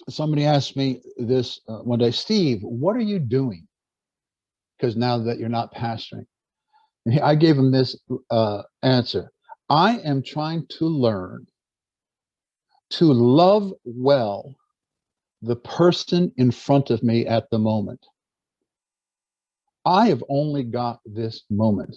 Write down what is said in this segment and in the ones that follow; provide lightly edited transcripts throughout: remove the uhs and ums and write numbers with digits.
somebody asked me this one day, Steve, what are you doing? Because now that you're not pastoring, and I gave him this answer. I am trying to learn to love well the person in front of me at the moment. I have only got this moment.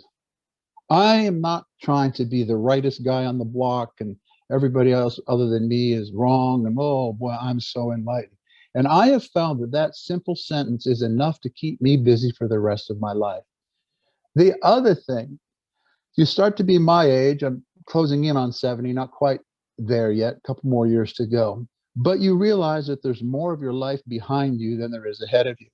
I am not trying to be the rightest guy on the block and everybody else other than me is wrong. And oh boy, I'm so enlightened. And I have found that that simple sentence is enough to keep me busy for the rest of my life. The other thing, you start to be my age, I'm closing in on 70, not quite there yet, a couple more years to go. But you realize that there's more of your life behind you than there is ahead of you.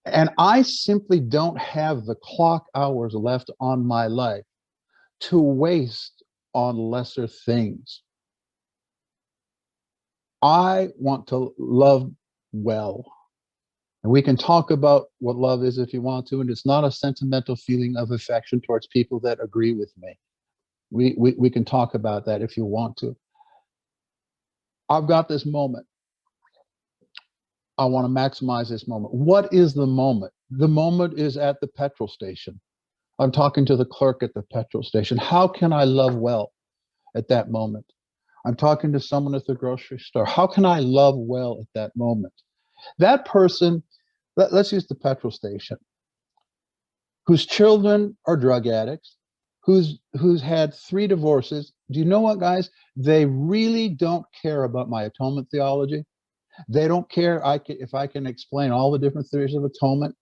And I simply don't have the clock hours left on my life to waste on lesser things. I want to love well. And we can talk about what love is if you want to, and it's not a sentimental feeling of affection towards people that agree with me. We can talk about that if you want to. I've got this moment. I want to maximize this moment. What is the moment? The moment is at the petrol station. I'm talking to the clerk at the petrol station. How can I love well at that moment? I'm talking to someone at the grocery store. How can I love well at that moment? That person, let's use the petrol station, whose children are drug addicts, who's had 3 divorces. Do you know what, guys? They really don't care about my atonement theology. They don't care if I can explain all the different theories of atonement.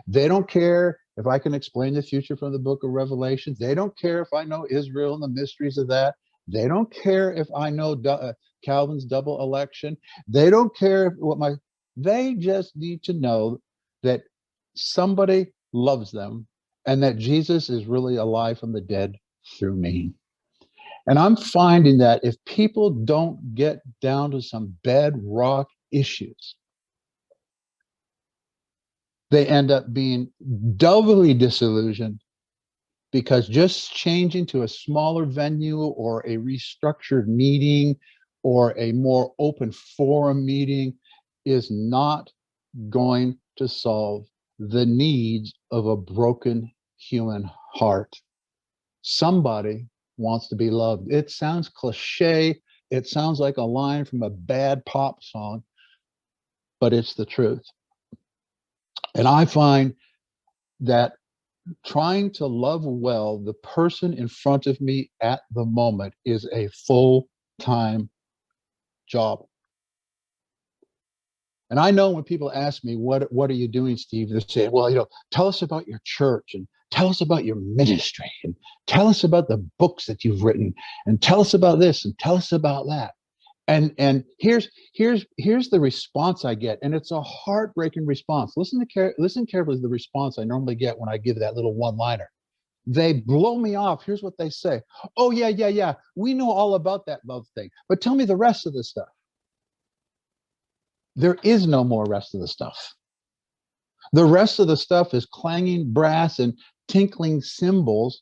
They don't care if I can explain the future from the book of Revelation. They don't care if I know Israel and the mysteries of that. They don't care if I know Calvin's double election. They don't care they just need to know that somebody loves them and that Jesus is really alive from the dead through me. And I'm finding that if people don't get down to some bedrock issues, they end up being doubly disillusioned because just changing to a smaller venue or a restructured meeting or a more open forum meeting is not going to solve the needs of a broken human heart. Somebody wants to be loved. It sounds cliche. It sounds like a line from a bad pop song, but it's the truth. And I find that trying to love well the person in front of me at the moment is a full-time job. And I know when people ask me, what are you doing, Steve? They say, well, tell us about your church and tell us about your ministry and tell us about the books that you've written and tell us about this and tell us about that. And here's the response I get, and it's a heartbreaking response. Listen carefully to the response I normally get when I give that little one-liner. They blow me off. Here's what they say. Oh, yeah. We know all about that love thing, but tell me the rest of the stuff. There is no more rest of the stuff. The rest of the stuff is clanging brass and tinkling cymbals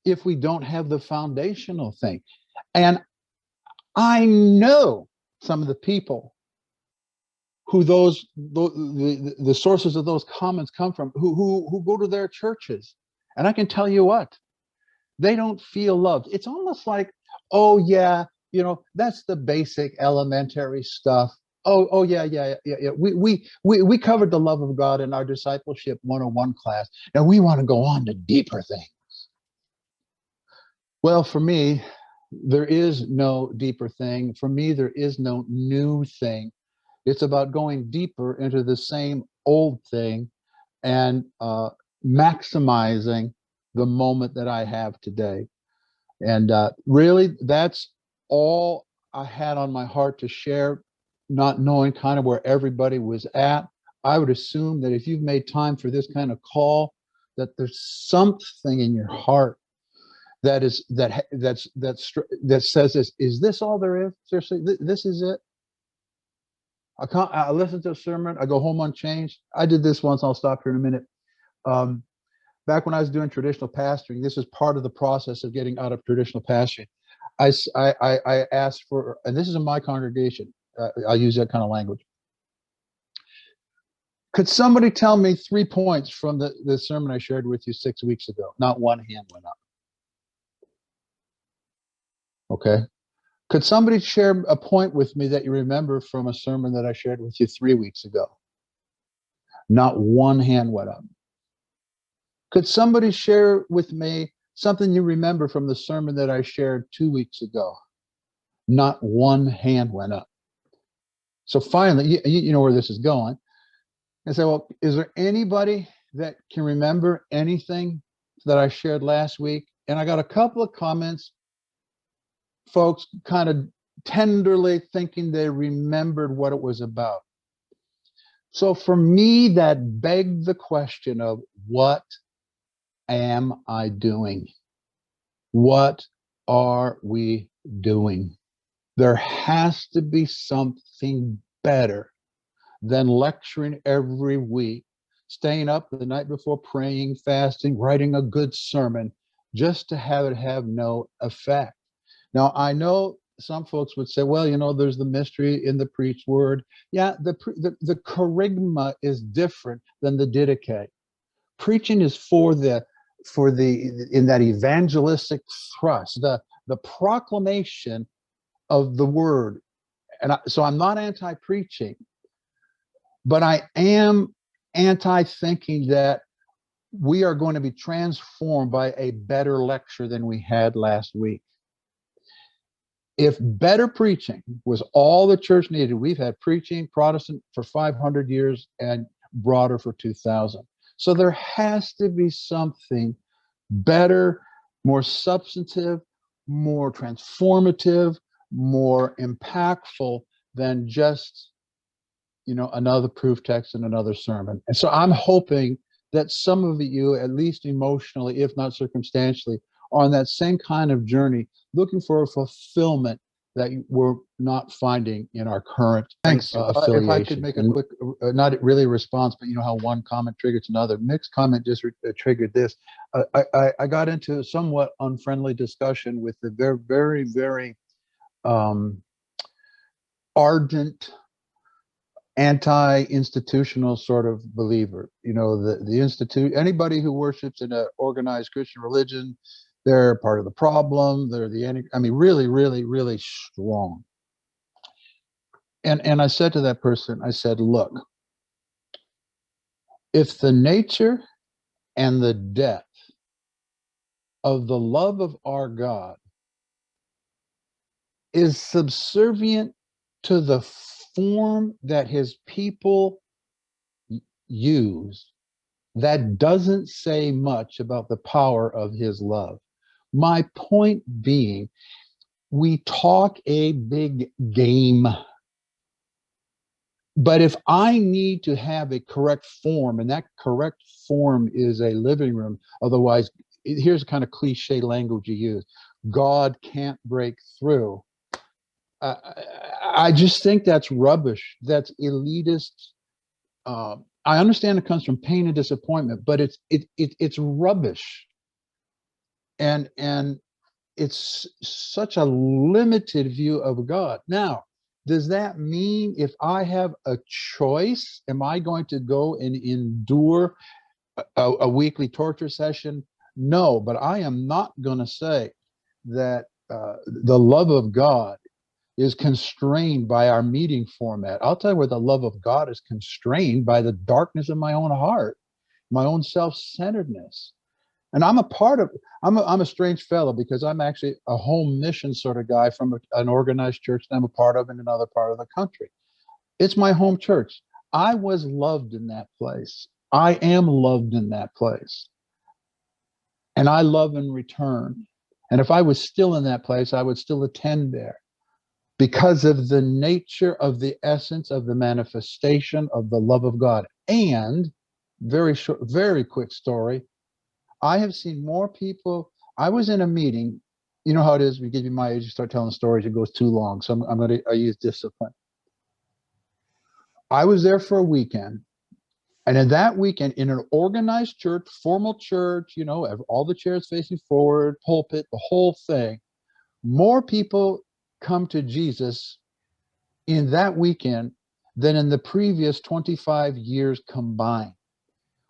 if we don't have the foundational thing. And I know some of the people who the sources of those comments come from, who go to their churches. And I can tell you what, they don't feel loved. It's almost like, oh yeah, that's the basic elementary stuff. Oh yeah. We covered the love of God in our discipleship 101 class. Now we want to go on to deeper things. Well, for me, there is no deeper thing. For me, there is no new thing. It's about going deeper into the same old thing and maximizing the moment that I have today. And really, that's all I had on my heart to share, not knowing kind of where everybody was at. I would assume that if you've made time for this kind of call, that there's something in your heart that says this. Is this all there is? Seriously, this is it? I listen to a sermon, I go home unchanged. I did this once, I'll stop here in a minute. Back when I was doing traditional pastoring, this is part of the process of getting out of traditional pastoring. I asked for, and this is in my congregation, I'll use that kind of language. Could somebody tell me 3 points from the sermon I shared with you 6 weeks ago? Not one hand went up. Okay. Could somebody share a point with me that you remember from a sermon that I shared with you 3 weeks ago? Not one hand went up. Could somebody share with me something you remember from the sermon that I shared 2 weeks ago? Not one hand went up. So finally, you know where this is going. I said, well, is there anybody that can remember anything that I shared last week? And I got a couple of comments, folks kind of tenderly thinking they remembered what it was about. So for me, that begged the question of, what am I doing? What are we doing? There has to be something better than lecturing every week, staying up the night before, praying, fasting, writing a good sermon, just to have it have no effect. Now, I know some folks would say, well, you know, there's the mystery in the preached word. Yeah, the charisma is different than the didache. Preaching is for the in that evangelistic thrust, the proclamation of the word. And so I'm not anti-preaching, but I am anti-thinking that we are going to be transformed by a better lecture than we had last week. If better preaching was all the church needed, we've had preaching Protestant for 500 years and broader for 2000. So there has to be something better, more substantive, more transformative, more impactful than just, you know, another proof text and another sermon. And so I'm hoping that some of you, at least emotionally, if not circumstantially, are on that same kind of journey, looking for a fulfillment that we're not finding in our current affiliation. If I could make a quick, not really response, but you know how one comment triggers another. Nick's comment just triggered this. I got into a somewhat unfriendly discussion with the very ardent anti-institutional sort of believer. You know, the institute, anybody who worships in an organized Christian religion, they're part of the problem. They're I mean, really strong. And I said to that person, I said, look, if the nature and the depth of the love of our God is subservient to the form that his people use, that doesn't say much about the power of his love. My point being, we talk a big game, but if I need to have a correct form, and that correct form is a living room, otherwise, here's the kind of cliche language you use, God can't break through. I just think that's rubbish. That's elitist. I understand it comes from pain and disappointment, but it's rubbish, and it's such a limited view of God. Now, does that mean if I have a choice, am I going to go and endure a weekly torture session? No, but I am not going to say that the love of God is constrained by our meeting format. I'll tell you where the love of God is constrained by the darkness of my own heart, my own self-centeredness. And I'm a strange fellow, because I'm actually a home mission sort of guy from an organized church that I'm a part of in another part of the country. It's my home church. I was loved in that place. I am loved in that place. And I love in return. And if I was still in that place, I would still attend there, because of the nature of the essence of the manifestation of the love of God. And very short, very quick story. I have seen more people. I was in a meeting. You know how it is. We give you my age, you start telling stories, it goes too long. So I'm going to use discipline. I was there for a weekend. And in that weekend, in an organized church, formal church, you know, all the chairs facing forward, pulpit, the whole thing, more people come to Jesus in that weekend than in the previous 25 years combined,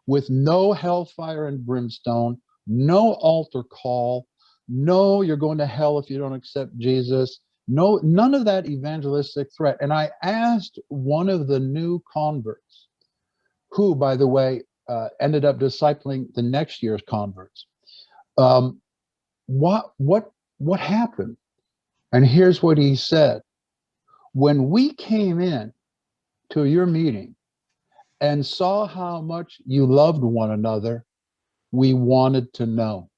with no hellfire and brimstone, no altar call, no, you're going to hell if you don't accept Jesus, no, none of that evangelistic threat. And I asked one of the new converts, who, by the way, ended up discipling the next year's converts, um, what happened? And here's what he said: when we came in to your meeting and saw how much you loved one another, we wanted to know.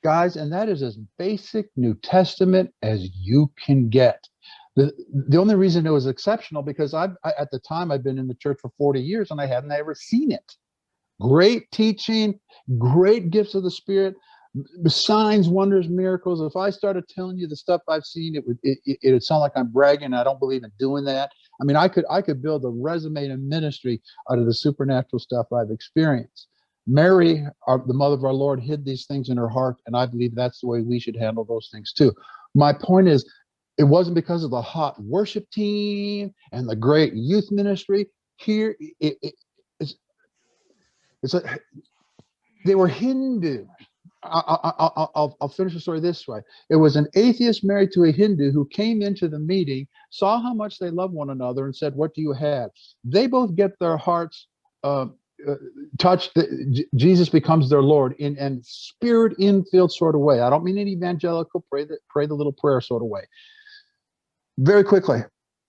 Guys, and that is as basic New Testament as you can get. The only reason it was exceptional, because at the time I'd been in the church for 40 years and I hadn't ever seen it. Great teaching, great gifts of the Spirit, signs, wonders, miracles. If I started telling you the stuff I've seen, it would sound like I'm bragging. I don't believe in doing that. I mean, I could build a resume and ministry out of the supernatural stuff I've experienced. Mary, the mother of our Lord, hid these things in her heart, and I believe that's the way we should handle those things too. My point is, it wasn't because of the hot worship team and the great youth ministry. Here, it's they were Hindu. I'll finish the story this way. It was an atheist married to a Hindu who came into the meeting, saw how much they love one another, and said, "What do you have?" They both get their hearts touched. Jesus becomes their Lord in and spirit-infilled sort of way. I don't mean an evangelical pray the little prayer sort of way. Very quickly,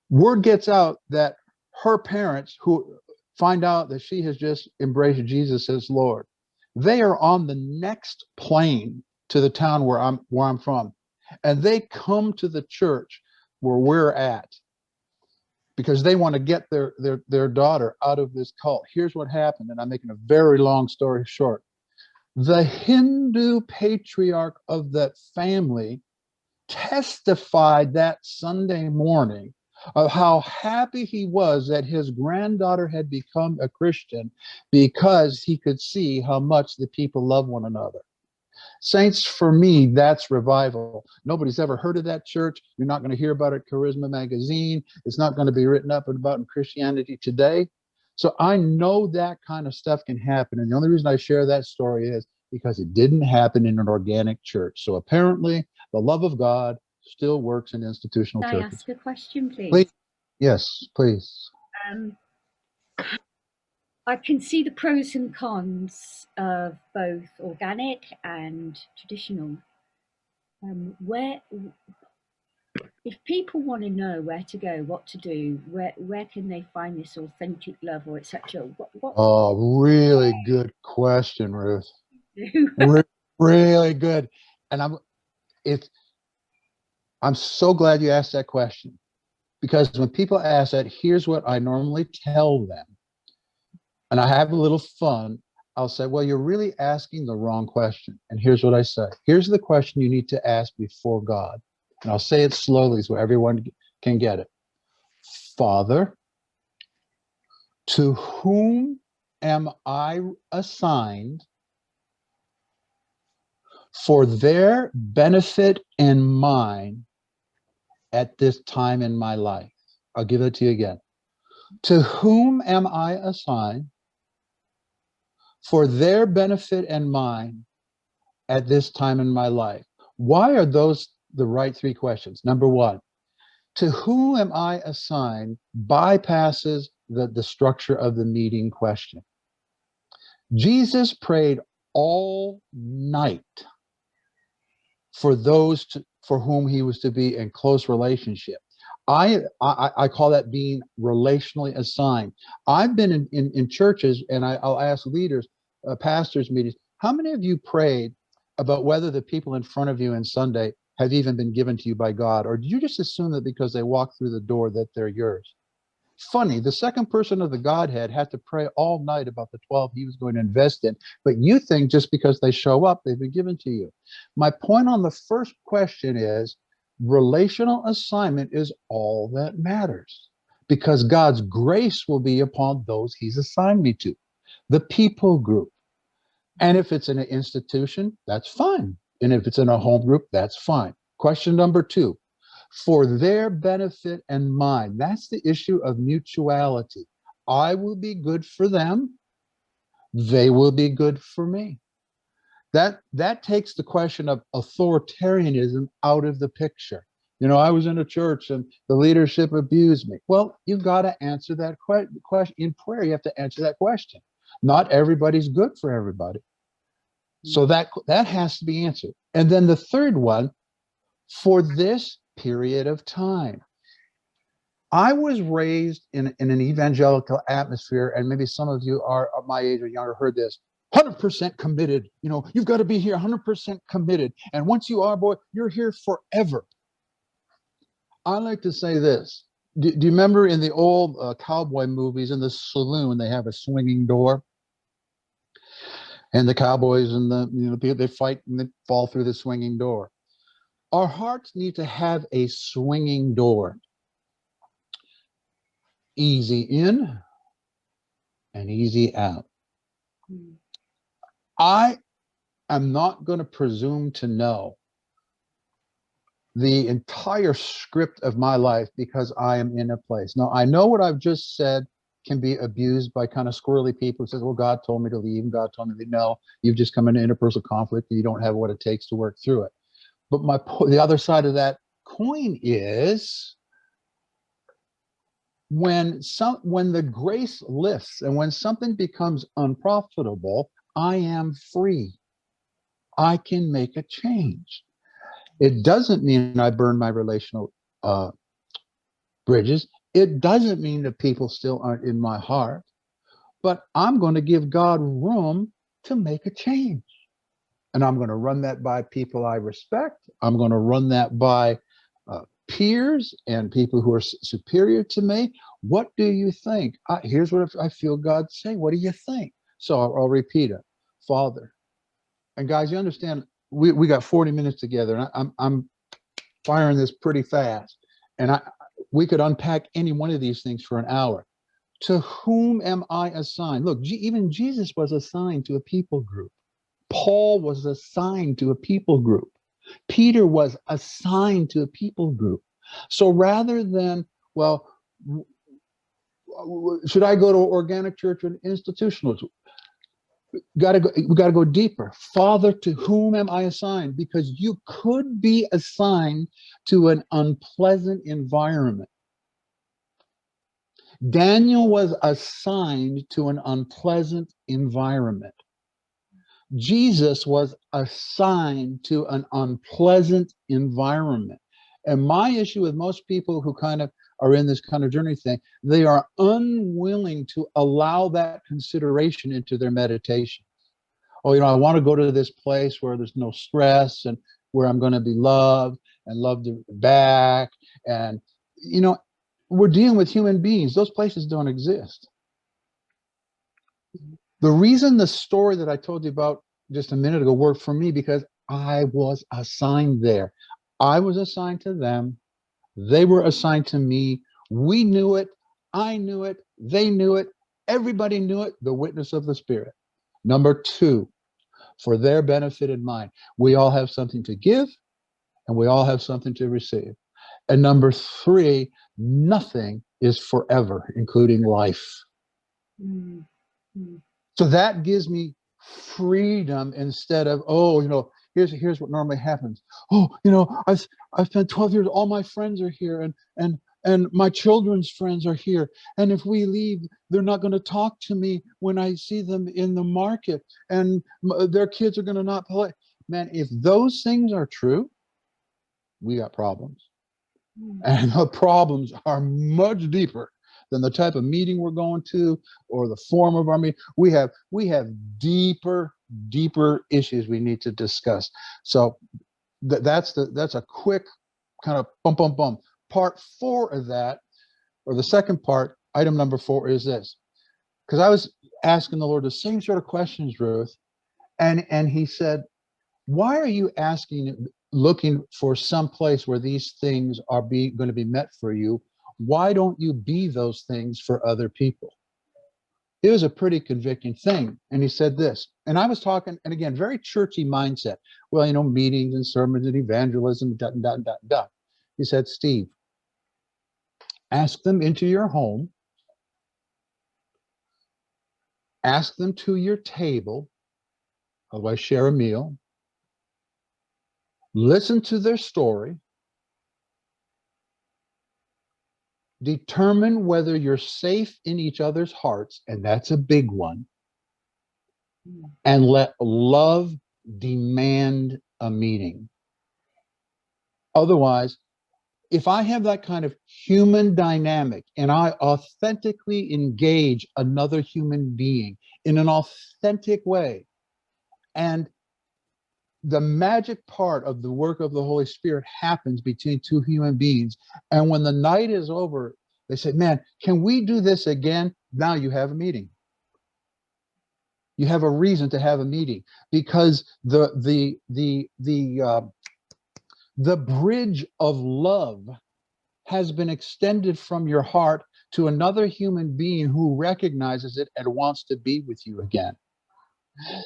word gets out that her parents, who find out that she has just embraced Jesus as Lord, they are on the next plane to the town where I'm from, and they come to the church where we're at because they want to get their daughter out of this cult. Here's what happened, and I'm making a very long story short. The Hindu patriarch of that family testified that Sunday morning of how happy he was that his granddaughter had become a Christian because he could see how much the people love one another. Saints, for me, that's revival. Nobody's ever heard of that church. You're not going to hear about it in Charisma magazine. It's not going to be written up about in Christianity Today. So I know that kind of stuff can happen. And the only reason I share that story is because it didn't happen in an organic church. So apparently the love of God still works in institutional churches. Can I ask a question, please? Please. Yes, please. I can see the pros and cons of both organic and traditional. If people want to know where to go, what to do, where can they find this authentic love, or etc.? Oh, really good question, Ruth. Really good. And I'm so glad you asked that question, because when people ask that, here's what I normally tell them. And I have a little fun. I'll say, well, you're really asking the wrong question. And here's what I say. Here's the question you need to ask before God. And I'll say it slowly so everyone can get it. Father, to whom am I assigned for their benefit and mine at this time in my life? I'll give it to you again. To whom am I assigned for their benefit and mine at this time in my life? Why are those the right three questions? Number one, to whom am I assigned bypasses the structure of the meeting question. Jesus prayed all night for those for whom he was to be in close relationship. I call that being relationally assigned. I've been in churches, and I'll ask leaders, pastors meetings, how many of you prayed about whether the people in front of you on Sunday have even been given to you by God? Or do you just assume that because they walk through the door that they're yours? Funny, the second person of the Godhead had to pray all night about the 12 he was going to invest in, but you think just because they show up, they've been given to you. My point on the first question is, relational assignment is all that matters, because God's grace will be upon those he's assigned me to, the people group. And if it's in an institution, that's fine. And if it's in a home group, that's fine. Question number two, for their benefit and mine. That's the issue of mutuality. I will be good for them. They will be good for me. That takes the question of authoritarianism out of the picture. You know, I was in a church and the leadership abused me. Well, you've got to answer that question in prayer. You have to answer that question. Not everybody's good for everybody. So that has to be answered. And then the third one, for this period of time. I was raised in an evangelical atmosphere, and maybe some of you are of my age or younger heard this. 100% committed. You know, you've got to be here 100% committed. And once you are, boy, you're here forever. I like to say this. Do you remember in the old cowboy movies in the saloon, they have a swinging door? And the cowboys and the people, they fight and they fall through the swinging door. Our hearts need to have a swinging door. Easy in and easy out. I am not going to presume to know the entire script of my life because I am in a place. Now, I know what I've just said can be abused by kind of squirrely people who says, well, God told me to leave, and God told me to no, you've just come into interpersonal conflict and you don't have what it takes to work through it. But the other side of that coin is when the grace lifts and when something becomes unprofitable, I am free. I can make a change. It doesn't mean I burn my relational bridges. It doesn't mean that people still aren't in my heart, but I'm going to give God room to make a change. And I'm going to run that by people I respect. I'm going to run that by peers and people who are superior to me. What do you think? Here's what I feel God say. What do you think? So I'll repeat it. Father. And guys, you understand, we got 40 minutes together, and I'm firing this pretty fast. And we could unpack any one of these things for an hour. To whom am I assigned? Look, even Jesus was assigned to a people group. Paul was assigned to a people group. Peter was assigned to a people group. So rather than, well, should I go to organic church or an institutional? We got to go deeper. Father, to whom am I assigned? Because you could be assigned to an unpleasant environment. Daniel was assigned to an unpleasant environment. Jesus was assigned to an unpleasant environment. And my issue with most people who kind of are in this kind of journey thing, they are unwilling to allow that consideration into their meditation. Oh, I want to go to this place where there's no stress and where I'm going to be loved and loved back. And, we're dealing with human beings. Those places don't exist. The reason the story that I told you about just a minute ago worked for me because I was assigned there. I was assigned to them. They were assigned to me. We knew it. I knew it. They knew it. Everybody knew it. The witness of the Spirit. Number two, for their benefit and mine. We all have something to give, and we all have something to receive. And number three, nothing is forever, including life. Mm-hmm. So that gives me freedom instead of, here's what normally happens. I've spent 12 years, all my friends are here, and my children's friends are here. And if we leave, they're not going to talk to me when I see them in the market, and their kids are going to not play. Man, if those things are true, we got problems. And the problems are much deeper than the type of meeting we're going to or the form of our meeting. We have deeper issues we need to discuss. So that's a quick kind of bum. Part 4 of that, or the second part, item number 4 is this. Because I was asking the Lord the same sort of questions, Ruth, and he said, why are you looking for some place where these things are going to be met for you? Why don't you be those things for other people? It was a pretty convicting thing. And he said this, and I was talking, and again, very churchy mindset. Well, meetings and sermons and evangelism, . He said, Steve, ask them into your home, ask them to your table, otherwise share a meal, listen to their story, determine whether you're safe in each other's hearts, and that's a big one, and let love demand a meeting. Otherwise, if I have that kind of human dynamic and I authentically engage another human being in an authentic way, and the magic part of the work of the Holy Spirit happens between two human beings, and when the night is over, they say, man, can we do this again? Now you have a meeting. You have a reason to have a meeting, because the bridge of love has been extended from your heart to another human being who recognizes it and wants to be with you again.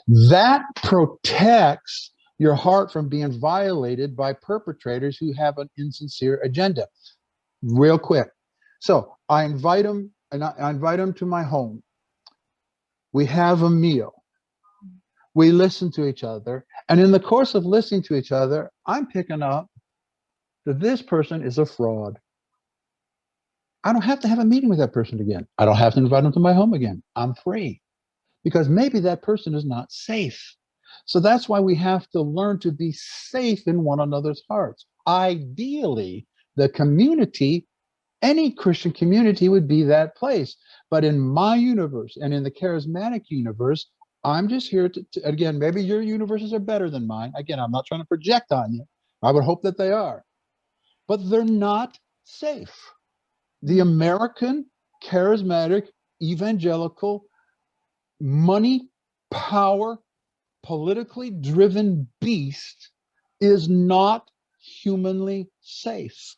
That protects your heart from being violated by perpetrators who have an insincere agenda. Real quick. So I invite them, and I invite them to my home. We have a meal. We listen to each other. And in the course of listening to each other, I'm picking up that this person is a fraud. I don't have to have a meeting with that person again. I don't have to invite them to my home again. I'm free, because maybe that person is not safe. So that's why we have to learn to be safe in one another's hearts. Ideally, the community, any Christian community, would be that place. But in my universe and in the charismatic universe, I'm just here to again, maybe your universes are better than mine. Again, I'm not trying to project on you. I would hope that they are. But they're not safe. The American charismatic evangelical money, power, politically driven beast is not humanly safe.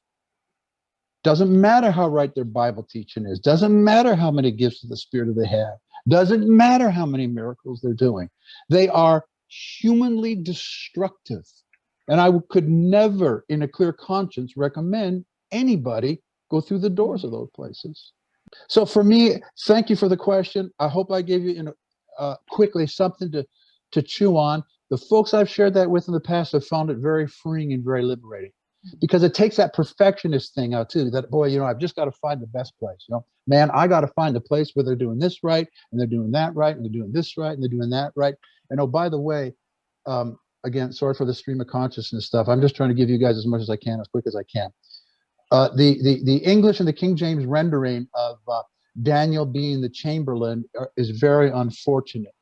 Doesn't matter how right their Bible teaching is. Doesn't matter how many gifts of the Spirit they have. Doesn't matter how many miracles they're doing. They are humanly destructive. And I could never, in a clear conscience, recommend anybody go through the doors of those places. So for me, thank you for the question. I hope I gave you quickly something to chew on. The folks I've shared that with in the past have found it very freeing and very liberating, because it takes that perfectionist thing out too, that, boy, I've just got to find the best place. Man, I got to find the place where they're doing this right, and they're doing that right, and they're doing this right, and they're doing that right. And oh, by the way, again, sorry for the stream of consciousness stuff. I'm just trying to give you guys as much as I can, as quick as I can. The English and the King James rendering of Daniel being the Chamberlain is very unfortunate,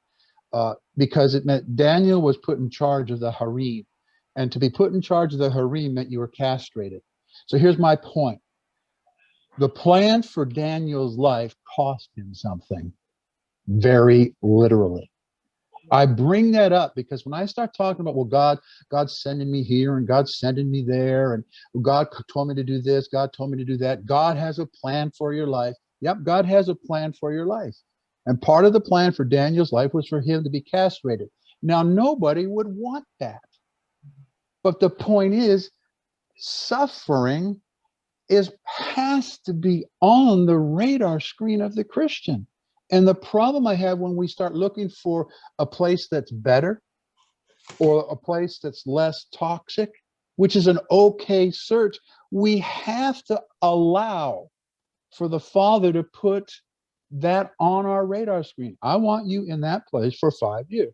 because it meant Daniel was put in charge of the harem, and to be put in charge of the harem meant you were castrated. So here's my point. The plan for Daniel's life cost him something, very literally. I bring that up because when I start talking about, well, God's sending me here and God's sending me there, and God told me to do this, God told me to do that. God has a plan for your life. Yep, God has a plan for your life. And part of the plan for Daniel's life was for him to be castrated. Now, nobody would want that. But the point is, suffering has to be on the radar screen of the Christian. And the problem I have when we start looking for a place that's better or a place that's less toxic, which is an okay search, we have to allow for the Father to put that on our radar screen. I want you in that place for 5 years.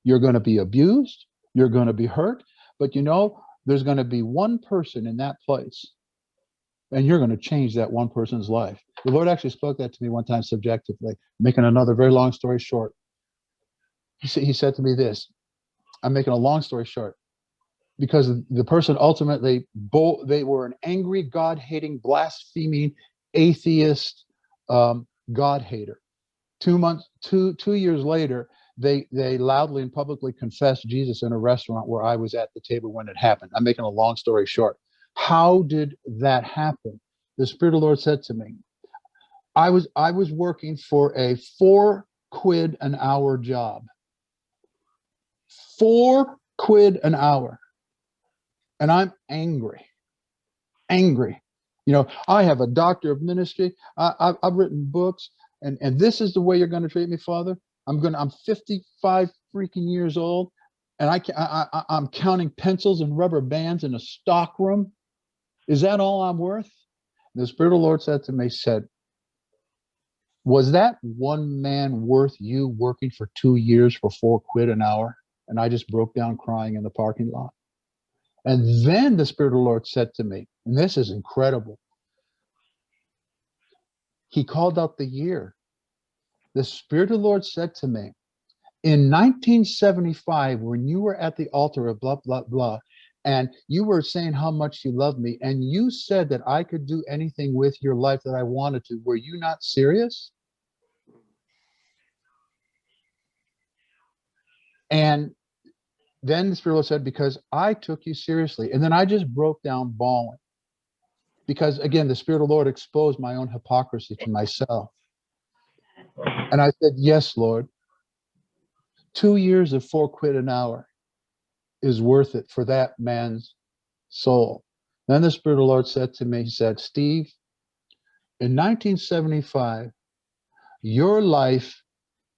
You're going to be abused. You're going to be hurt. But there's going to be one person in that place, and you're going to change that one person's life. The Lord actually spoke that to me one time subjectively, making another very long story short. He said to me this, I'm making a long story short, because the person ultimately, they were an angry, God-hating, blaspheming, atheist, God-hater. 2 years later, they loudly and publicly confessed Jesus in a restaurant where I was at the table when it happened. I'm making a long story short. How did that happen? The Spirit of the Lord said to me, I was working for a £4 an hour job. £4 an hour. And I'm angry. angry. You know, I have a doctor of ministry. I've written books, and this is the way you're going to treat me, Father. I'm 55 freaking years old, and I'm counting pencils and rubber bands in a stock room. Is that all I'm worth? The Spirit of the Lord said to me, was that one man worth you working for 2 years for £4 an hour? And I just broke down crying in the parking lot. And then the Spirit of the Lord said to me, and this is incredible. He called out the year. The Spirit of the Lord said to me, in 1975, when you were at the altar of blah, blah, blah, and you were saying how much you love me, and you said that I could do anything with your life that I wanted to, were you not serious? And then the Spirit of the Lord said, because I took you seriously. And then I just broke down bawling. Because again, the Spirit of the Lord exposed my own hypocrisy to myself. And I said, yes, Lord, 2 years of £4 an hour is worth it for that man's soul. Then the Spirit of the Lord said to me, he said, Steve, in 1975, your life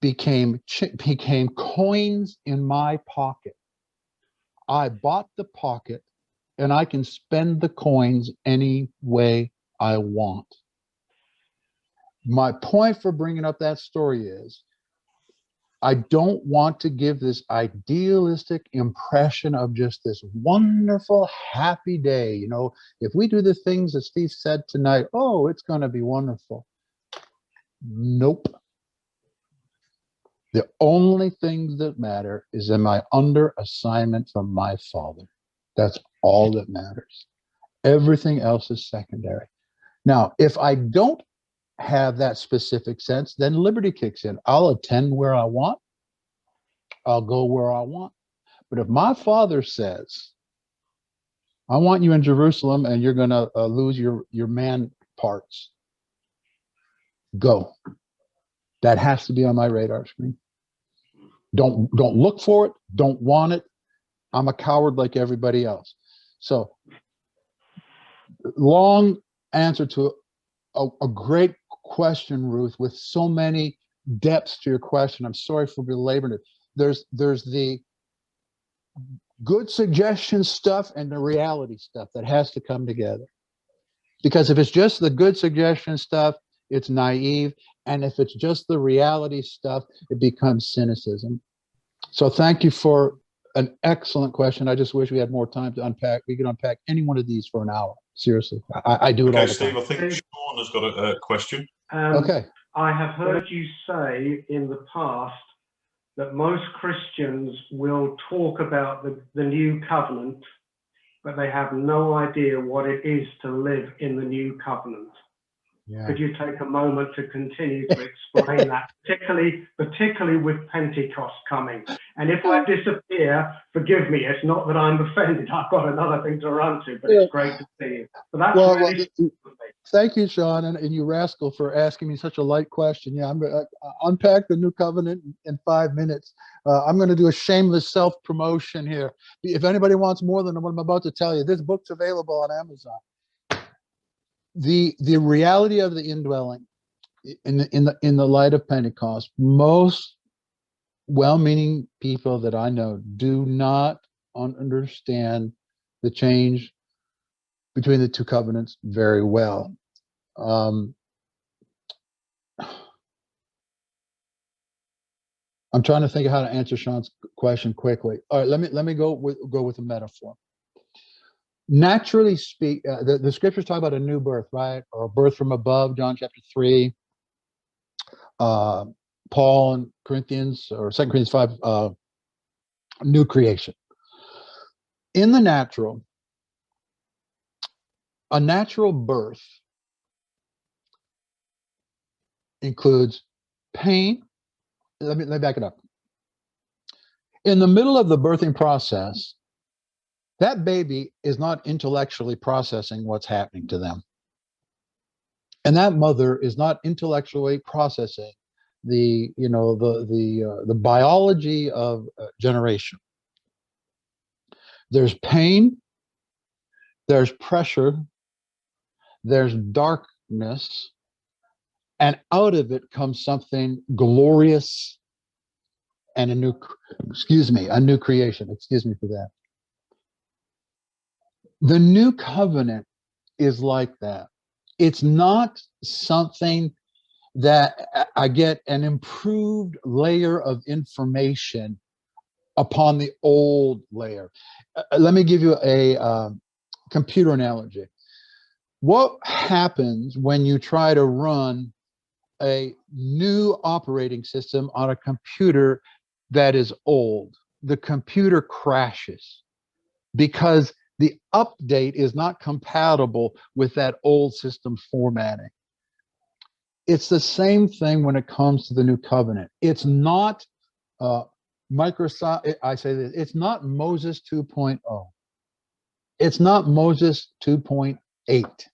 became coins in my pocket. I bought the pocket, and I can spend the coins any way I want. My point for bringing up that story is, I don't want to give this idealistic impression of just this wonderful, happy day. You know, if we do the things that Steve said tonight, oh, it's going to be wonderful. Nope. The only things that matter is, am I under assignment from my Father? That's all that matters. Everything else is secondary. Now, if I don't have that specific sense, then liberty kicks in. I'll attend where I want. I'll go where I want. But if my Father says, I want you in Jerusalem and you're going to lose your man parts, go. That has to be on my radar screen. Don't look for it. Don't want it. I'm a coward like everybody else. So, long answer to a great question, Ruth, with so many depths to your question. I'm sorry for belaboring it. There's the good suggestion stuff and the reality stuff that has to come together. Because if it's just the good suggestion stuff, it's naive. And if it's just the reality stuff, it becomes cynicism. So thank you for an excellent question. I just wish we had more time to unpack. We could unpack any one of these for an hour. Seriously, I do it all the Steve, time. I think Sean has got a question. Okay. I have heard you say in the past that most Christians will talk about the new covenant, but they have no idea what it is to live in the new covenant. Yeah. Could you take a moment to continue to explain that, particularly with Pentecost coming? And if I disappear, forgive me. It's not that I'm offended. I've got another thing to run to, but it's great to see you. So that's thank you, Sean, and you rascal for asking me such a light question. Yeah, I'm going to unpack the new covenant in 5 minutes. I'm going to do a shameless self-promotion here. If anybody wants more than what I'm about to tell you, this book's available on Amazon. The reality of the indwelling in the light of Pentecost, most well-meaning people that I know do not understand the change between the two covenants very well. I'm trying to think of how to answer Sean's question quickly. All right, let me go with a metaphor. Naturally speak, the scriptures talk about a new birth, right? Or a birth from above, John chapter 3. Paul in Corinthians, or 2 Corinthians 5, new creation. In the natural, a natural birth includes pain. Let me back it up. In the middle of the birthing process, that baby is not intellectually processing what's happening to them. And that mother is not intellectually processing the biology of generation. There's pain, there's pressure, there's darkness, and out of it comes something glorious and a new creation. Excuse me for that. The new covenant is like that. It's not something that I get an improved layer of information upon the old layer. Let me give you a computer analogy. What happens when you try to run a new operating system on a computer that is old? The computer crashes because the update is not compatible with that old system formatting. It's the same thing when it comes to the new covenant. It's not Microsoft. I say this, it's not Moses 2.0. It's not Moses 2.8.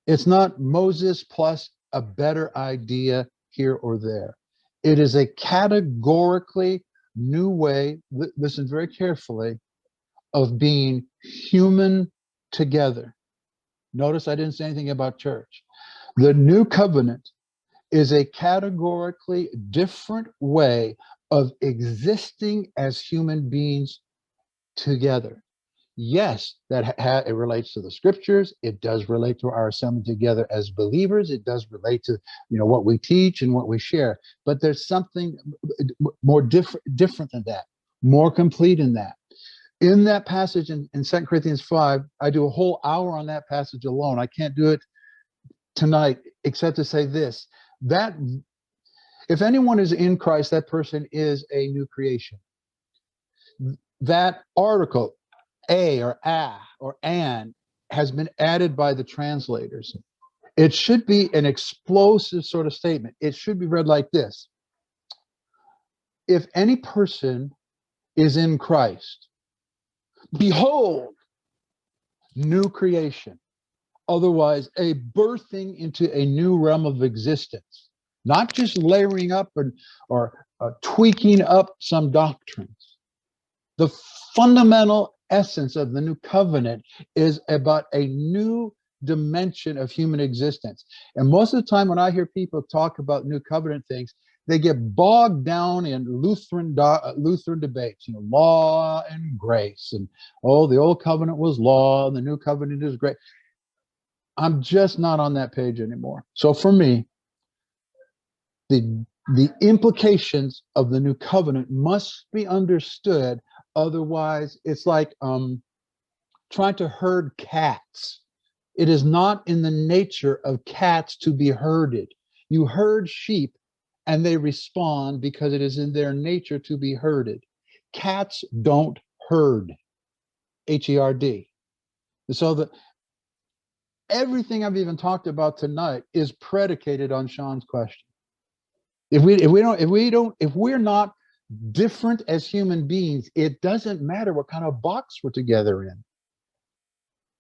It's not Moses plus a better idea here or there. It is a categorically new way, listen very carefully, of being human together. Notice I didn't say anything about church. The new covenant is a categorically different way of existing as human beings together. Yes, it relates to the scriptures. It does relate to our assembling together as believers. It does relate to what we teach and what we share. But there's something more different than that, more complete in that. In that passage in 2 Corinthians 5, I do a whole hour on that passage alone. I can't do it tonight except to say this, that if anyone is in Christ, that person is a new creation. That article, a or an, has been added by the translators. It should be an explosive sort of statement. It should be read like this. If any person is in Christ, behold, new creation. Otherwise, a birthing into a new realm of existence, not just layering up or tweaking up some doctrines. The fundamental essence of the new covenant is about a new dimension of human existence. And most of the time when I hear people talk about new covenant things, they get bogged down in Lutheran debates, law and grace, and the old covenant was law and the new covenant is grace. I'm just not on that page anymore. So for me, the implications of the new covenant must be understood. Otherwise, it's like trying to herd cats. It is not in the nature of cats to be herded. You herd sheep and they respond because it is in their nature to be herded. Cats don't herd, H-E-R-D. So everything I've even talked about tonight is predicated on Sean's question. If we're not different as human beings, it doesn't matter what kind of box we're together in.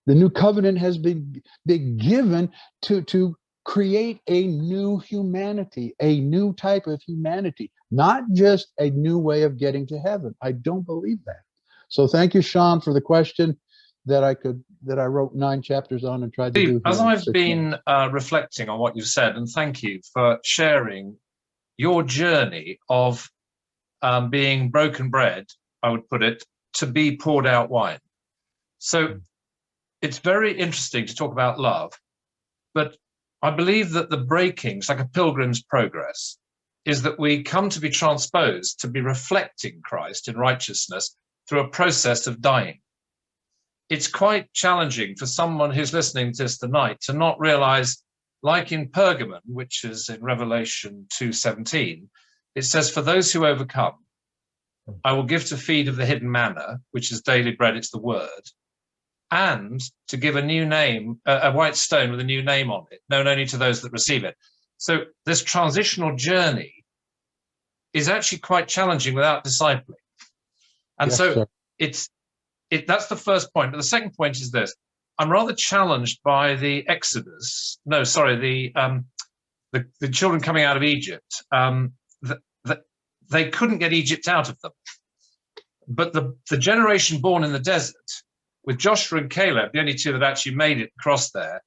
The new covenant has been given to create a new humanity, a new type of humanity, not just a new way of getting to heaven. I don't believe that. So thank you, Sean, for the question that I wrote 9 chapters on and tried to do. As I've been reflecting on what you've said, and thank you for sharing your journey of being broken bread, I would put it, to be poured out wine. So it's very interesting to talk about love, but I believe that the breaking, it's like a pilgrim's progress, is that we come to be transposed, to be reflecting Christ in righteousness through a process of dying. It's quite challenging for someone who's listening to this tonight to not realize, like in Pergamon, which is in Revelation 2:17, it says, for those who overcome, I will give to feed of the hidden manna, which is daily bread, it's the word, and to give a new name, a white stone with a new name on it, known only to those that receive it. So this transitional journey is actually quite challenging without discipling. And yes, so sir. That's the first point. But the second point is this. I'm rather challenged by the Exodus. No, sorry, the children coming out of Egypt. They couldn't get Egypt out of them. But the generation born in the desert, with Joshua and Caleb, the only two that actually made it across there,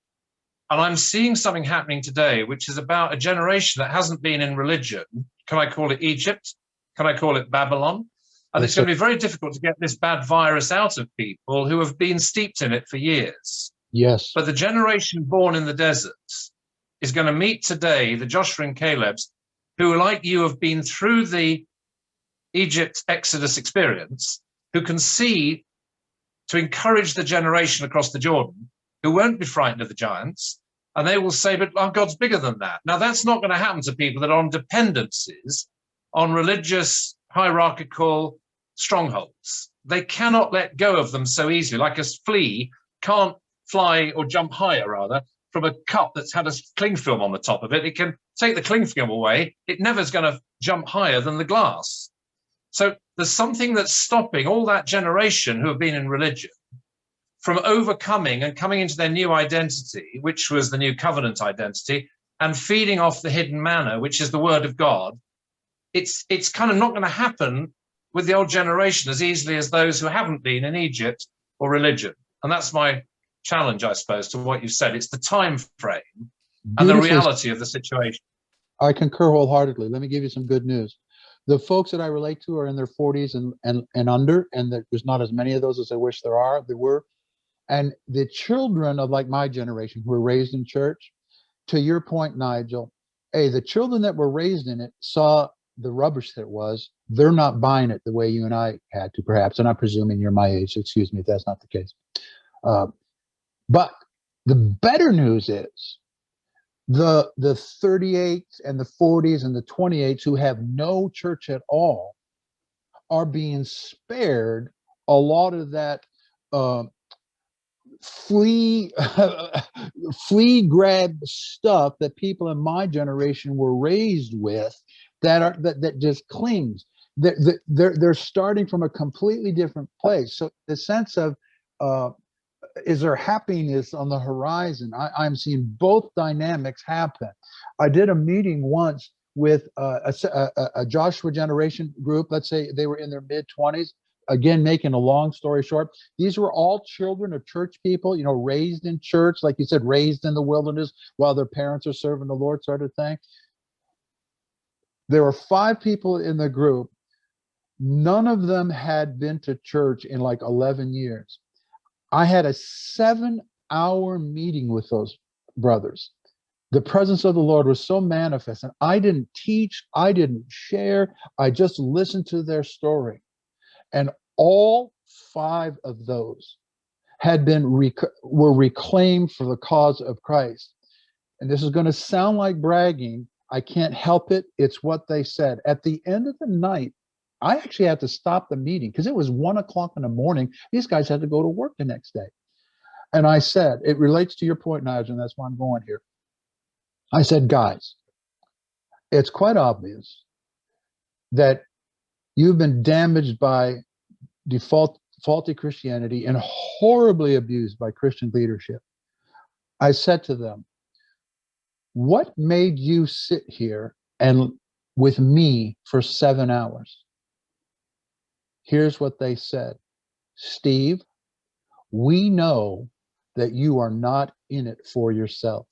And I'm seeing something happening today, which is about a generation that hasn't been in religion. Can I call it Egypt? Can I call it Babylon? And it's going to be very difficult to get this bad virus out of people who have been steeped in it for years. Yes. But the generation born in the deserts is going to meet today the Joshua and Calebs, who, like you, have been through the Egypt Exodus experience, who can see to encourage the generation across the Jordan, who won't be frightened of the giants, and they will say, but our God's bigger than that. Now, that's not going to happen to people that are on dependencies, on religious, hierarchical strongholds. They cannot let go of them so easily, like a flea can't fly or jump higher, rather, from a cup that's had a cling film on the top of it. It can take the cling film away. It never is going to jump higher than the glass. So there's something that's stopping all that generation who have been in religion from overcoming and coming into their new identity, which was the new covenant identity, and feeding off the hidden manna, which is the word of God. It's kind of not going to happen with the old generation as easily as those who haven't been in Egypt or religion. And that's my challenge, I suppose, to what you said. It's the time frame and the reality of the situation. I concur wholeheartedly. Let me give you some good news. The folks that I relate to are in their 40s and under, and there's not as many of those as I wish there were. And the children of, like, my generation who were raised in church, to your point, Nigel, hey, the children that were raised in it saw the rubbish that it was. They're not buying it the way you and I had to, perhaps. And I'm presuming you're my age, excuse me if that's not the case. But the better news is the 38s and the 40s and the 28s who have no church at all are being spared a lot of that flea grab stuff that people in my generation were raised with, that just clings. They're starting from a completely different place. So the sense of is there happiness on the horizon? I'm seeing both dynamics happen. I did a meeting once with a Joshua generation group. Let's say they were in their mid-20s. Again, making a long story short, these were all children of church people, you know, raised in church, like you said, raised in the wilderness while their parents are serving the Lord, sort of thing. There were 5 people in the group. None of them had been to church in like 11 years. I had a 7-hour meeting with those brothers. The presence of the Lord was so manifest, and I didn't teach, I didn't share, I just listened to their story. And all 5 of those had been were reclaimed for the cause of Christ. And this is going to sound like bragging. I can't help it. It's what they said. At the end of the night, I actually had to stop the meeting because it was 1 o'clock in the morning. These guys had to go to work the next day. And I said, it relates to your point, Nigel, and that's why I'm going here. I said, guys, it's quite obvious that you've been damaged by faulty Christianity and horribly abused by Christian leadership. I said to them, what made you sit here and with me for 7 hours? Here's what they said. Steve, we know that you are not in it for yourself.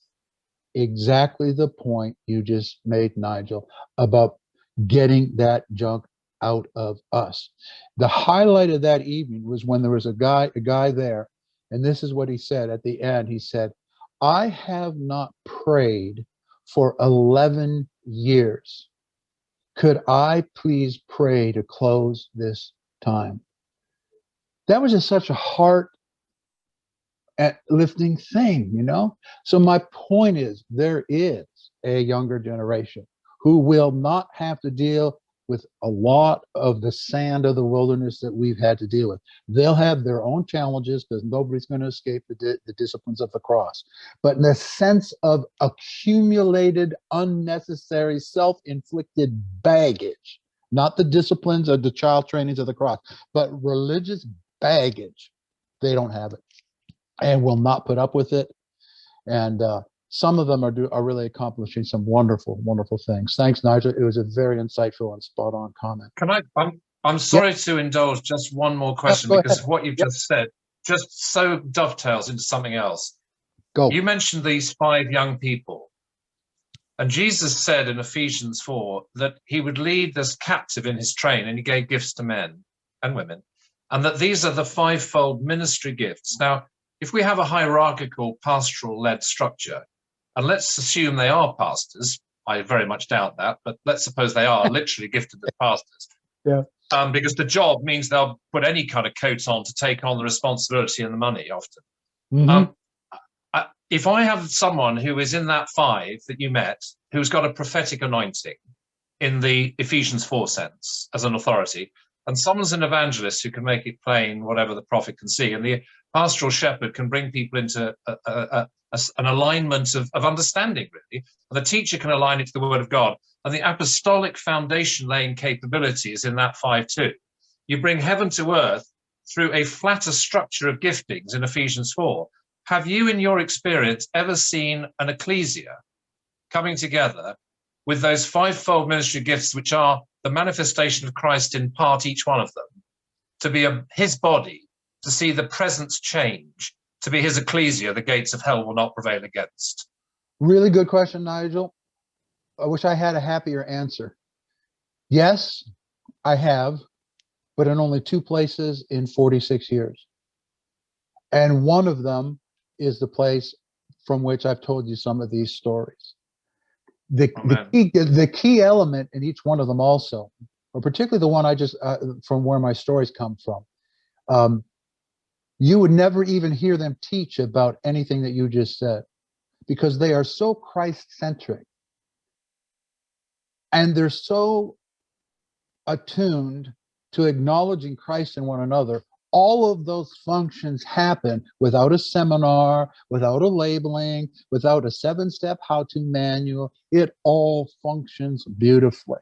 Exactly the point you just made, Nigel, about getting that junk out of us. The highlight of that evening was when there was a guy there, and this is what he said at the end. He said, I have not prayed for 11 years. Could I please pray to close this time? That was just such a heart lifting thing, you know? So my point is, there is a younger generation who will not have to deal with a lot of the sand of the wilderness that we've had to deal with. They'll have their own challenges because nobody's going to escape the disciplines of the cross. But in the sense of accumulated, unnecessary, self-inflicted baggage, not the disciplines of the child trainings of the cross, but religious baggage, they don't have it and will not put up with it. And some of them are really accomplishing some wonderful, wonderful things. Thanks, Nigel. It was a very insightful and spot on comment. Can I'm sorry to indulge just one more question because what you've just said just so dovetails into something else. Go. You mentioned these 5 young people. And Jesus said in Ephesians 4 that he would lead us captive in his train, and he gave gifts to men and women, and that these are the 5-fold ministry gifts. Now, if we have a hierarchical, pastoral-led structure, and let's assume they are pastors, I very much doubt that, but let's suppose they are literally gifted as pastors. Yeah. Because the job means they'll put any kind of coat on to take on the responsibility and the money often. Mhm. If I have someone who is in that 5 that you met, who's got a prophetic anointing in the Ephesians 4 sense as an authority, and someone's an evangelist who can make it plain whatever the prophet can see, and the pastoral shepherd can bring people into an alignment of understanding, really, and the teacher can align it to the word of God, and the apostolic foundation laying capability is in that 5 too. You bring heaven to earth through a flatter structure of giftings in Ephesians 4. Have you, in your experience, ever seen an ecclesia coming together with those 5-fold ministry gifts, which are the manifestation of Christ in part, each one of them, to be his body, to see the presence change, to be his ecclesia, the gates of hell will not prevail against? Really good question, Nigel. I wish I had a happier answer. Yes, I have, but in only 2 places in 46 years. And one of them is the place from which I've told you some of these stories. The key element in each one of them also, or particularly the one I just, from where my stories come from, you would never even hear them teach about anything that you just said, because they are so Christ-centric. And they're so attuned to acknowledging Christ in one another. All of those functions happen without a seminar, without a labeling, without a 7-step how-to manual. It all functions beautifully.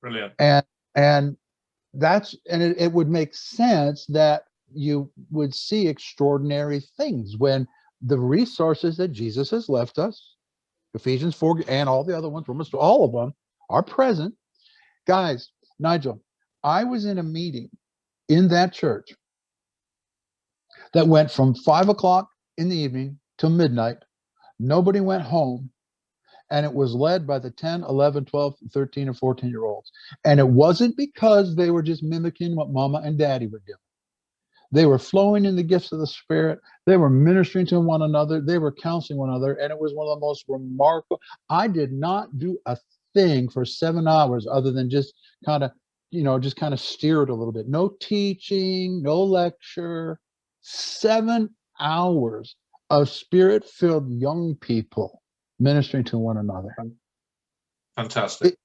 Brilliant. And that's, and it would make sense that you would see extraordinary things when the resources that Jesus has left us, Ephesians 4 and all the other ones, almost all of them, are present. Guys, Nigel, I was in a meeting in that church that went from 5 o'clock in the evening till midnight. Nobody went home. And it was led by the 10, 11, 12, 13, and 14-year-olds. And it wasn't because they were just mimicking what mama and daddy were doing. They were flowing in the gifts of the Spirit. They were ministering to one another. They were counseling one another. And it was one of the most remarkable. I did not do a thing for 7 hours other than just kind of, just kind of steer it a little bit. No teaching, no lecture. 7 hours of Spirit-filled young people ministering to one another. Fantastic.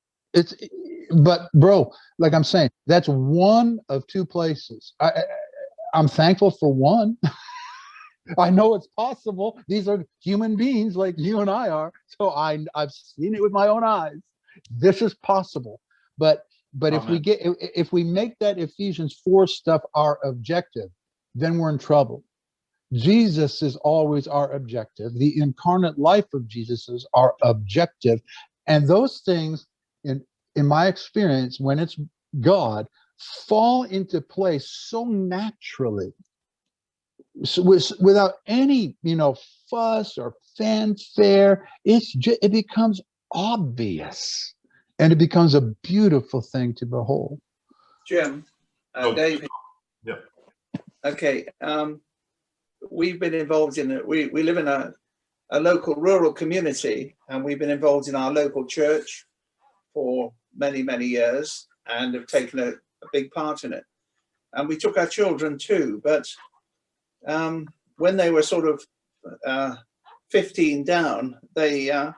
But bro, like I'm saying, that's one of 2 places. I'm thankful for one. I know it's possible. These are human beings like you and I are. So I've seen it with my own eyes. This is possible. But if we make that Ephesians 4 stuff our objective, then we're in trouble. Jesus is always our objective. The incarnate life of Jesus is our objective. And those things, in my experience, when it's God, fall into place so naturally, without any, fuss or fanfare. It becomes obvious, and it becomes a beautiful thing to behold. Jim, David. Yeah. Okay. We've been involved in it. We live in a local rural community, and we've been involved in our local church for many, many years and have taken a big part in it. And we took our children too, but when they were sort of 15 down, they had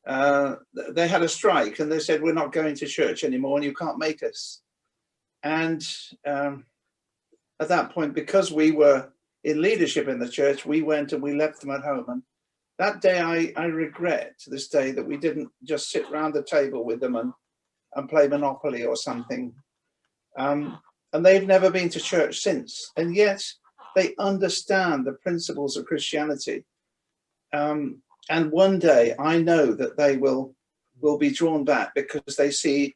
a strike, and they said, "We're not going to church anymore, and you can't make us." And at that point, because we were in leadership in the church, we went and we left them at home. And that day, I regret to this day that we didn't just sit round the table with them and play Monopoly or something. And they've never been to church since. And yet they understand the principles of Christianity. And one day I know that they will be drawn back, because they see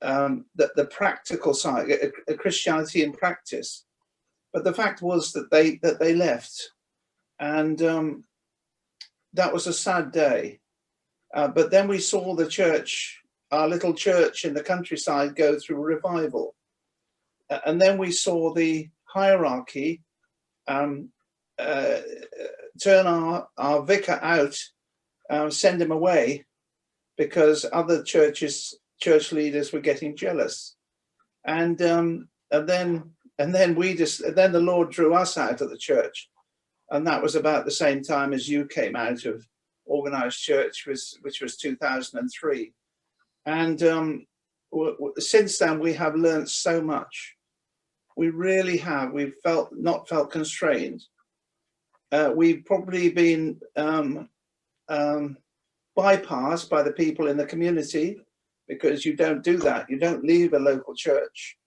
the practical side, a Christianity in practice. But the fact was that they left, and that was a sad day. But then we saw the church, our little church in the countryside, go through revival. And then we saw the hierarchy turn our vicar out, send him away, because other church leaders were getting jealous. And then the Lord drew us out of the church. And that was about the same time as you came out of organized church, which was 2003. And since then, we have learned so much. We really have. We've not felt constrained. We've probably been bypassed by the people in the community, because you don't do that. You don't leave a local church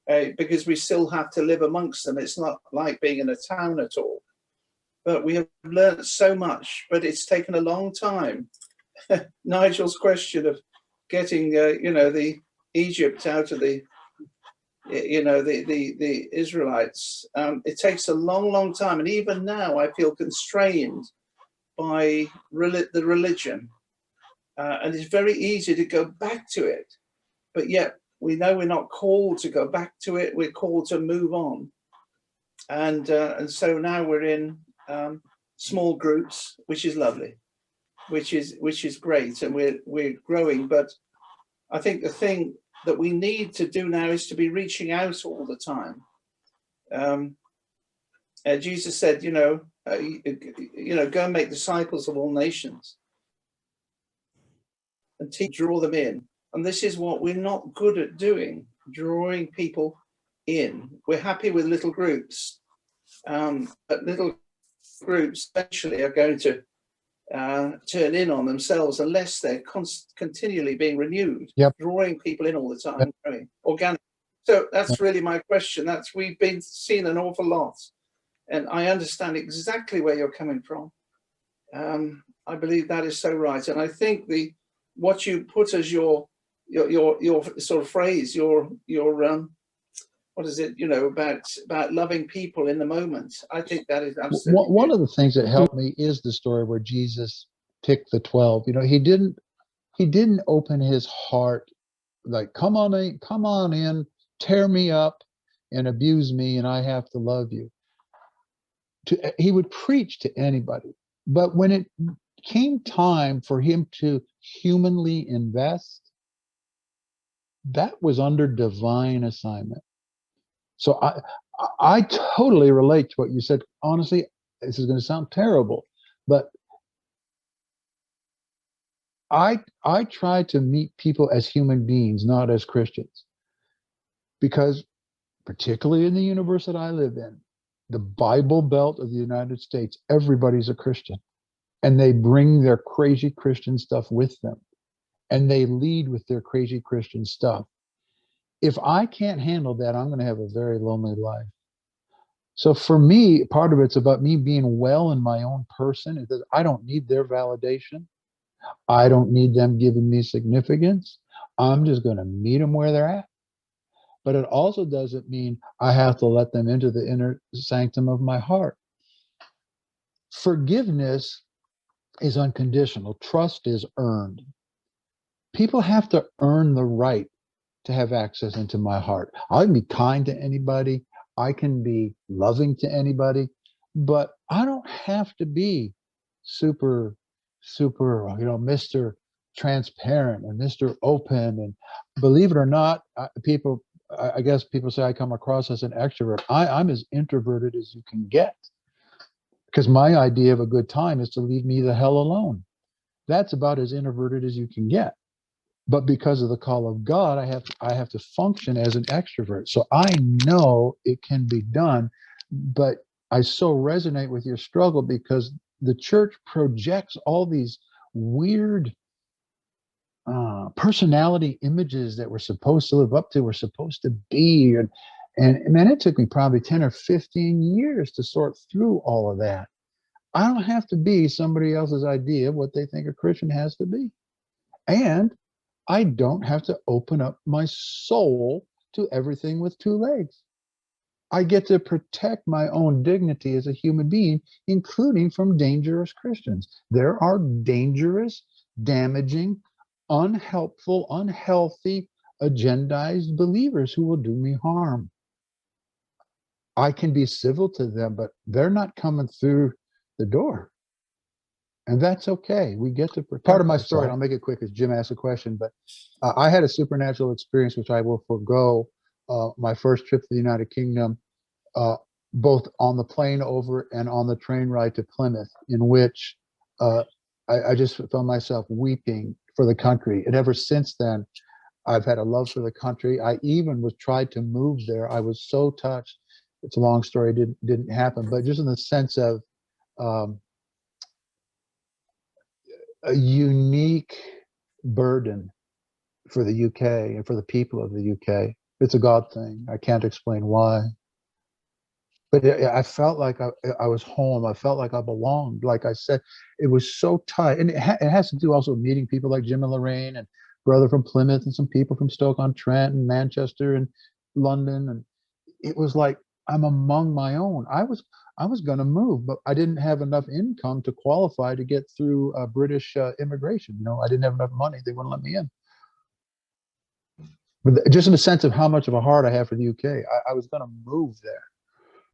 because we still have to live amongst them. It's not like being in a town at all. But we have learned so much, but it's taken a long time. Nigel's question of getting, the Egypt out of the Israelites. It takes a long, long time. And even now I feel constrained by the religion. And it's very easy to go back to it. But yet we know we're not called to go back to it. We're called to move on. And so now we're in small groups, which is lovely, which is great, and we're growing. But I think the thing that we need to do now is to be reaching out all the time. Jesus said, go and make disciples of all nations and draw them in. And this is what we're not good at doing, drawing people in. We're happy with little groups, but little groups eventually are going to turn in on themselves unless they're continually being renewed. Yep. Drawing people in all the time, organic. So that's really my question. We've been seeing an awful lot, and I understand exactly where you're coming from. I believe that is so right, and I think what you put as your sort of phrase, your what is it, about loving people in the moment. I think that is absolutely one of the things that helped me is the story where Jesus picked the 12. He didn't open his heart like, come on in, tear me up and abuse me, and I have to love you. He would preach to anybody. But when it came time for him to humanly invest, that was under divine assignment. So I totally relate to what you said. Honestly, this is going to sound terrible, but I try to meet people as human beings, not as Christians, because particularly in the universe that I live in, the Bible Belt of the United States, everybody's a Christian, and they bring their crazy Christian stuff with them, and they lead with their crazy Christian stuff. If I can't handle that, I'm going to have a very lonely life. So for me, part of it's about me being well in my own person. I don't need their validation. I don't need them giving me significance. I'm just going to meet them where they're at. But it also doesn't mean I have to let them into the inner sanctum of my heart. Forgiveness is unconditional. Trust is earned. People have to earn the right to have access into my heart. I can be kind to anybody. I can be loving to anybody, but I don't have to be super, Mr. Transparent and Mr. Open. And believe it or not, I guess people say I come across as an extrovert. I'm as introverted as you can get, because my idea of a good time is to leave me the hell alone. That's about as introverted as you can get. But because of the call of God, I have to function as an extrovert. So I know it can be done, but I so resonate with your struggle, because the church projects all these weird personality images that we're supposed to live up to, we're supposed to be. And man, it took me probably 10 or 15 years to sort through all of that. I don't have to be somebody else's idea of what they think a Christian has to be. And I don't have to open up my soul to everything with two legs. I get to protect my own dignity as a human being, including from dangerous Christians. There are dangerous, damaging, unhelpful, unhealthy, agendized believers who will do me harm. I can be civil to them, but they're not coming through the door. And that's okay. We get to protect part of my story. And I'll make it quick as Jim asked a question, but I had a supernatural experience, which I will forego. My first trip to the United Kingdom, both on the plane over and on the train ride to Plymouth, in which I just found myself weeping for the country. And ever since then, I've had a love for the country. I even was tried to move there. I was so touched. It's a long story, didn't happen, but just in the sense of a unique burden for the UK and for the people of the UK. It's a God thing. I can't explain why. But I felt like I was home. I felt like I belonged. Like I said, it was so tight. And it has to do also with meeting people like Jim and Lorraine and brother from Plymouth and some people from Stoke-on-Trent and Manchester and London. And it was like, I'm among my own. I was going to move, but I didn't have enough income to qualify to get through British immigration. You know, I didn't have enough money. They wouldn't let me in. But just in the sense of how much of a heart I have for the UK, I was going to move there.